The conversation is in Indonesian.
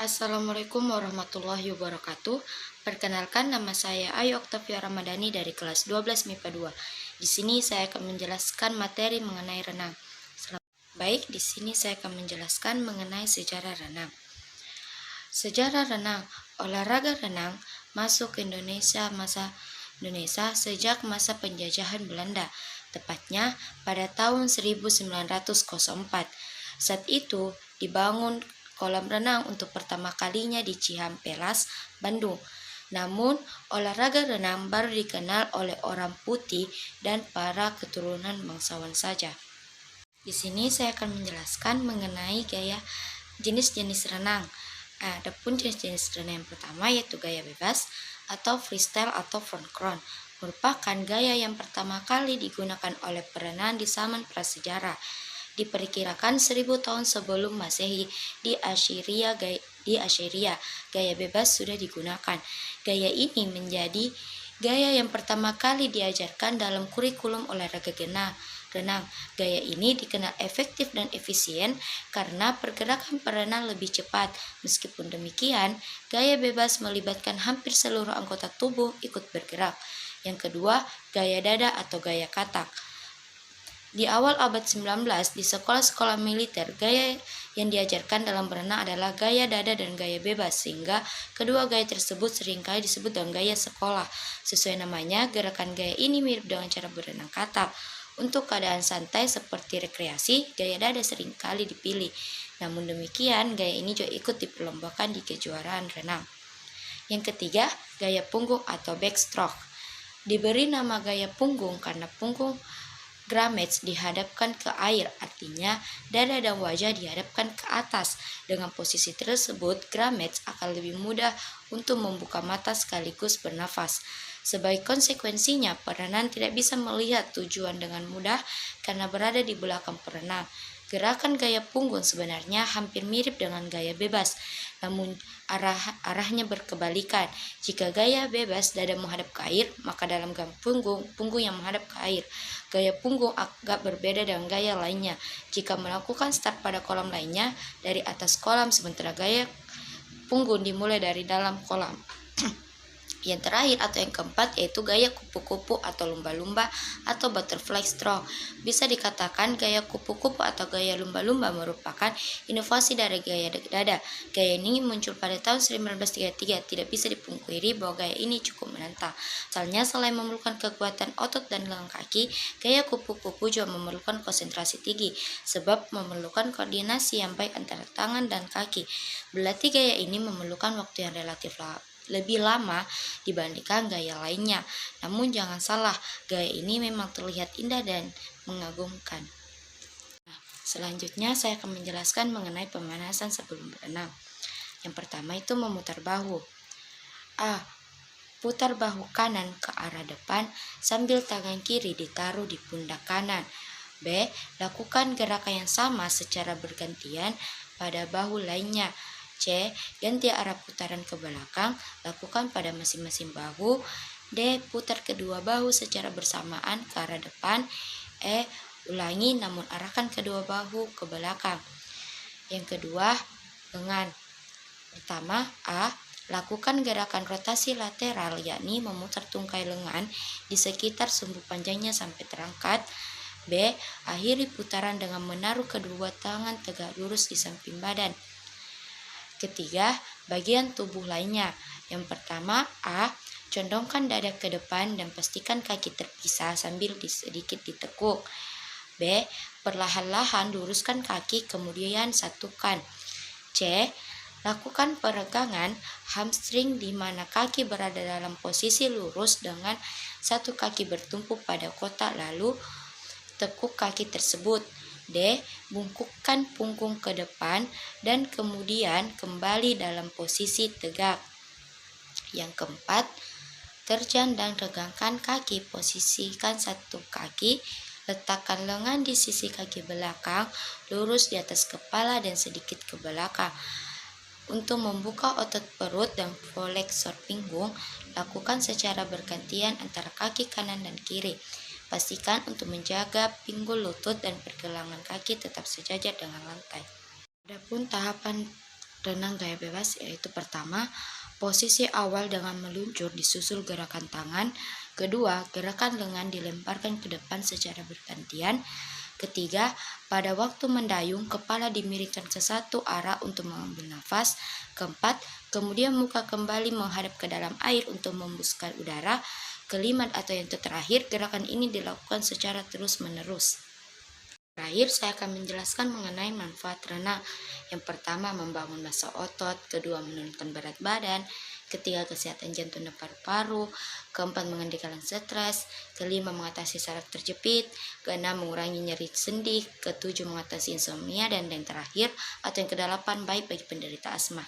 Assalamualaikum warahmatullahi wabarakatuh. Perkenalkan, nama saya Ayu Oktavia Ramadhani dari kelas 12 MIPA 2. Di sini saya akan menjelaskan materi mengenai renang. Baik, di sini saya akan menjelaskan mengenai sejarah renang. Sejarah renang, olahraga renang masuk ke Indonesia sejak masa penjajahan Belanda, tepatnya pada tahun 1904. Saat itu dibangun kolam renang untuk pertama kalinya di Cihampelas, Bandung. Namun, olahraga renang baru dikenal oleh orang putih dan para keturunan bangsawan saja. Di sini saya akan menjelaskan mengenai jenis-jenis renang. Adapun jenis-jenis renang yang pertama yaitu gaya bebas atau freestyle atau front crawl, merupakan gaya yang pertama kali digunakan oleh perenang di zaman prasejarah. Diperkirakan 1000 tahun sebelum Masehi di Assyria gaya bebas sudah digunakan. Gaya ini menjadi gaya yang pertama kali diajarkan dalam kurikulum olahraga renang. Gaya ini dikenal efektif dan efisien karena pergerakan perenang lebih cepat. Meskipun demikian, gaya bebas melibatkan hampir seluruh anggota tubuh ikut bergerak. Yang kedua, gaya dada atau gaya katak. Di awal abad 19, di sekolah-sekolah militer, gaya yang diajarkan dalam berenang adalah gaya dada dan gaya bebas, sehingga kedua gaya tersebut seringkali disebut dengan gaya sekolah. Sesuai namanya, gerakan gaya ini mirip dengan cara berenang katak. Untuk keadaan santai seperti rekreasi, gaya dada seringkali dipilih. Namun demikian, gaya ini juga ikut diperlombakan di kejuaraan renang. Yang ketiga, gaya punggung atau backstroke. Diberi nama gaya punggung karena punggung Grammets dihadapkan ke air, artinya dada dan wajah dihadapkan ke atas. Dengan posisi tersebut, Grammets akan lebih mudah untuk membuka mata sekaligus bernafas. Sebagai konsekuensinya, perenang tidak bisa melihat tujuan dengan mudah karena berada di belakang perenang. Gerakan gaya punggung sebenarnya hampir mirip dengan gaya bebas, namun arahnya berkebalikan. Jika gaya bebas dada menghadap ke air, maka dalam gaya punggung yang menghadap ke air. Gaya punggung agak berbeda dengan gaya lainnya. Jika melakukan start pada kolam lainnya dari atas kolam, sementara gaya punggung dimulai dari dalam kolam. Yang terakhir atau yang keempat yaitu gaya kupu-kupu atau lumba-lumba atau butterfly stroke. Bisa dikatakan gaya kupu-kupu atau gaya lumba-lumba merupakan inovasi dari gaya dada. Gaya ini muncul pada tahun 1933. Tidak bisa dipungkiri bahwa gaya ini cukup menantang. Soalnya selain memerlukan kekuatan otot dan lengan kaki, gaya kupu-kupu juga memerlukan konsentrasi tinggi sebab memerlukan koordinasi yang baik antara tangan dan kaki. Berarti gaya ini memerlukan waktu yang relatif lebih lama dibandingkan gaya lainnya. Namun jangan salah, gaya ini memang terlihat indah dan mengagumkan. Selanjutnya saya akan menjelaskan mengenai pemanasan sebelum berenang. Yang pertama itu memutar bahu. Putar bahu kanan ke arah depan sambil tangan kiri ditaruh di pundak kanan. B. Lakukan gerakan yang sama secara bergantian pada bahu lainnya. C. Ganti arah putaran ke belakang, lakukan pada masing-masing bahu. D. Putar kedua bahu secara bersamaan ke arah depan. E. Ulangi namun arahkan kedua bahu ke belakang. Yang kedua, lengan. Pertama, A. Lakukan gerakan rotasi lateral, yakni memutar tungkai lengan di sekitar sumbu panjangnya sampai terangkat. B. Akhiri putaran dengan menaruh kedua tangan tegak lurus di samping badan. Ketiga, bagian tubuh lainnya. Yang pertama, A. Condongkan dada ke depan dan pastikan kaki terpisah sambil sedikit ditekuk. B. Perlahan-lahan luruskan kaki kemudian satukan. C. Lakukan peregangan hamstring di mana kaki berada dalam posisi lurus dengan satu kaki bertumpu pada kotak lalu tekuk kaki tersebut. D. Bungkukkan punggung ke depan dan kemudian kembali dalam posisi tegak. Yang keempat, terjang dan regangkan kaki. Posisikan satu kaki, letakkan lengan di sisi kaki belakang, lurus di atas kepala dan sedikit ke belakang. Untuk membuka otot perut dan flexor pinggung, lakukan secara bergantian antara kaki kanan dan kiri. Pastikan untuk menjaga pinggul lutut dan pergelangan kaki tetap sejajar dengan lantai. Adapun tahapan renang gaya bebas, yaitu pertama, posisi awal dengan meluncur disusul gerakan tangan. Kedua, gerakan lengan dilemparkan ke depan secara bergantian. Ketiga, pada waktu mendayung, kepala dimiringkan ke satu arah untuk mengambil nafas. Keempat, kemudian muka kembali menghadap ke dalam air untuk membuskan udara. Kelima atau yang terakhir, gerakan ini dilakukan secara terus-menerus. Terakhir, saya akan menjelaskan mengenai manfaat renang. Yang pertama, membangun massa otot. Kedua, menurunkan berat badan. Ketiga, kesehatan jantung dan paru-paru. Keempat, menghentikan stres. Kelima, mengatasi saraf terjepit. Keenam, mengurangi nyeri sendi. Ketujuh, mengatasi insomnia. Dan yang terakhir atau yang kedelapan, baik bagi penderita asma.